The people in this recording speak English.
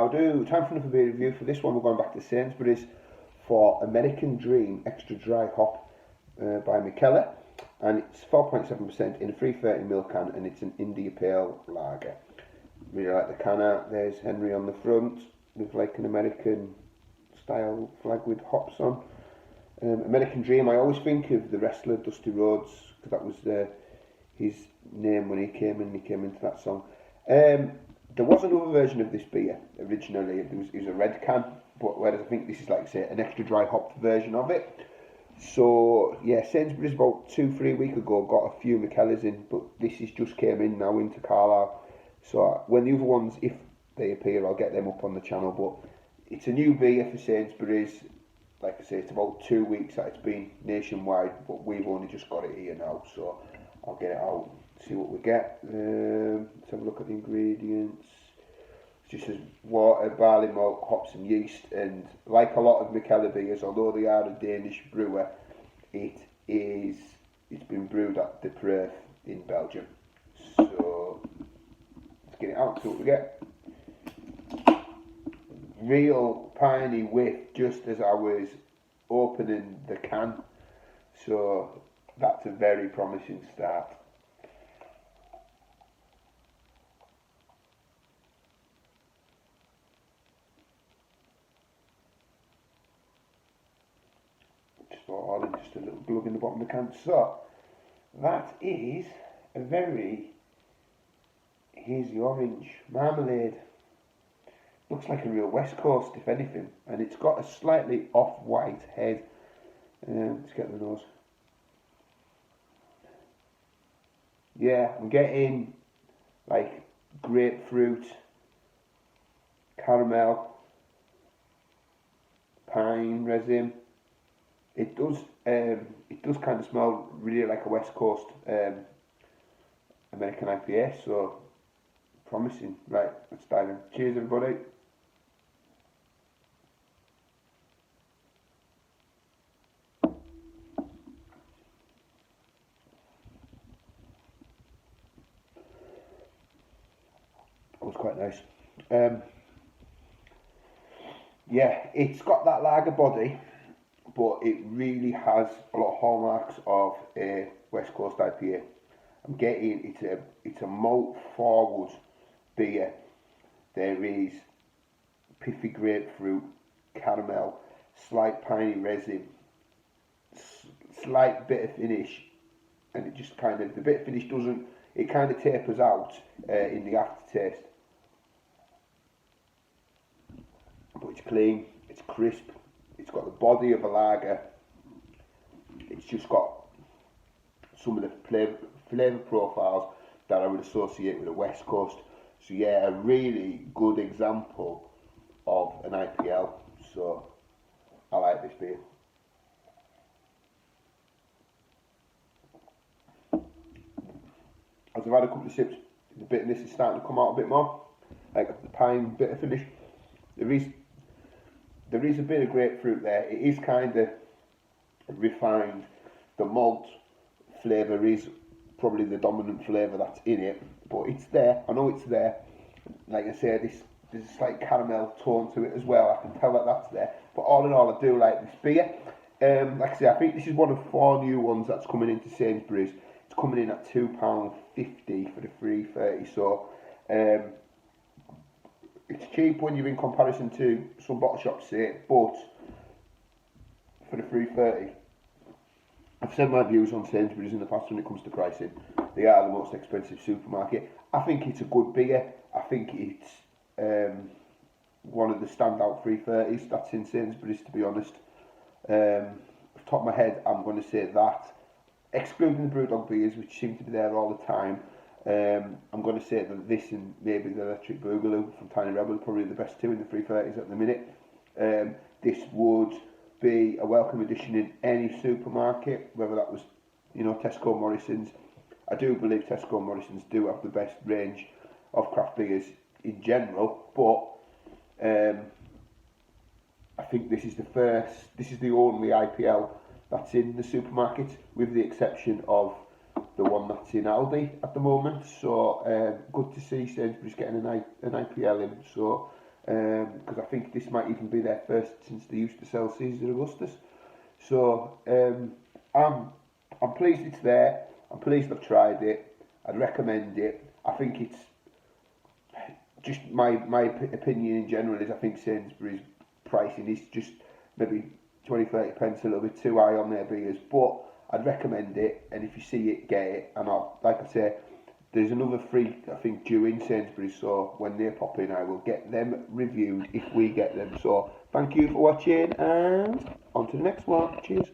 I'll do time for another beer review. For this one, we're going back to Sainsbury's for American Dream Extra Dry Hop by Mikkeller, and it's 4.7% in a 330ml can, and it's an India Pale Lager. Really like the can art. There's Henry on the front with like an American style flag with hops on. American Dream, I always think of the wrestler Dusty Rhodes, because that was his name when he came into that song. There was another version of this beer originally. It was a red can, but whereas I think this is, like I say, an extra dry hop version of it. So yeah, Sainsbury's about 2-3 weeks ago got a few Mikkellers in, but this is just came in now into Carlisle. So when the other ones, if they appear, I'll get them up on the channel. But it's a new beer for Sainsbury's. Like I say, it's about 2 weeks that it's been nationwide, but we've only just got it here now. So I'll get it out, see what we get. Let's have a look at the ingredients. It just says water, barley malt, hops and yeast, and like a lot of Mikkeller beers, although they are a Danish brewer, it's been brewed at De Preuve in Belgium. So let's get it out, see what we get. Real piney whiff just as I was opening the can, so that's a very promising start. Just all in, just a little glug in the bottom of the can. So that is a very hazy orange marmalade. Looks like a real West Coast, if anything, and it's got a slightly off-white head. Let's get the nose. Yeah, I'm getting like grapefruit, caramel, pine resin. It does kind of smell really like a West Coast American IPA. So promising. Right, let's dive in. Cheers, everybody. Was quite nice. Yeah, it's got that lager body, but it really has a lot of hallmarks of a West Coast IPA. I'm getting it's a malt forward beer. There is pithy grapefruit, caramel, slight piney resin, slight bit of finish, and it just kind of, the bit of finish doesn't, it kind of tapers out in the aftertaste. But it's clean, it's crisp, it's got the body of a lager, it's just got some of the flavour profiles that I would associate with the West Coast. So yeah, a really good example of an IPL, so I like this beer. As I've had a couple of sips, the bitterness is starting to come out a bit more, like the pine bitter finish. There is a bit of grapefruit there. It is kind of refined. The malt flavour is probably the dominant flavour that's in it, but it's there. I know it's there. Like I said, there's a slight caramel tone to it as well. I can tell that that's there. But all in all, I do like this beer. Like I say, I think this is one of 4 new ones that's coming into Sainsbury's. It's coming in at £2.50 for the 330. So it's cheap when you're in comparison to some bottle shops, say, but for the 330, I've said my views on Sainsbury's in the past when it comes to pricing. They are the most expensive supermarket. I think it's a good beer. I think it's one of the standout 330s that's in Sainsbury's, to be honest. Off the top of my head, I'm going to say that. Excluding the Brewdog beers, which seem to be there all the time, I'm going to say that this and maybe the Electric Boogaloo from Tiny Rebel are probably the best two in the 330s at the minute. This would be a welcome addition in any supermarket, whether that was, Tesco, Morrison's. I do believe Tesco and Morrison's do have the best range of craft beers in general, but I think this is the only IPL that's in the supermarket, with the exception of the one that's in Aldi at the moment. So good to see Sainsbury's getting an IPL in. So because I think this might even be their first since they used to sell Caesar Augustus. So I'm pleased it's there. I'm pleased I've tried it. I'd recommend it. I think it's just my opinion in general is I think Sainsbury's pricing is just maybe 20-30 pence a little bit too high on their beers, but I'd recommend it, and if you see it, get it. And like I say, there's another free, I think, due in Sainsbury's, so when they pop in, I will get them reviewed if we get them. So thank you for watching, and on to the next one. Cheers.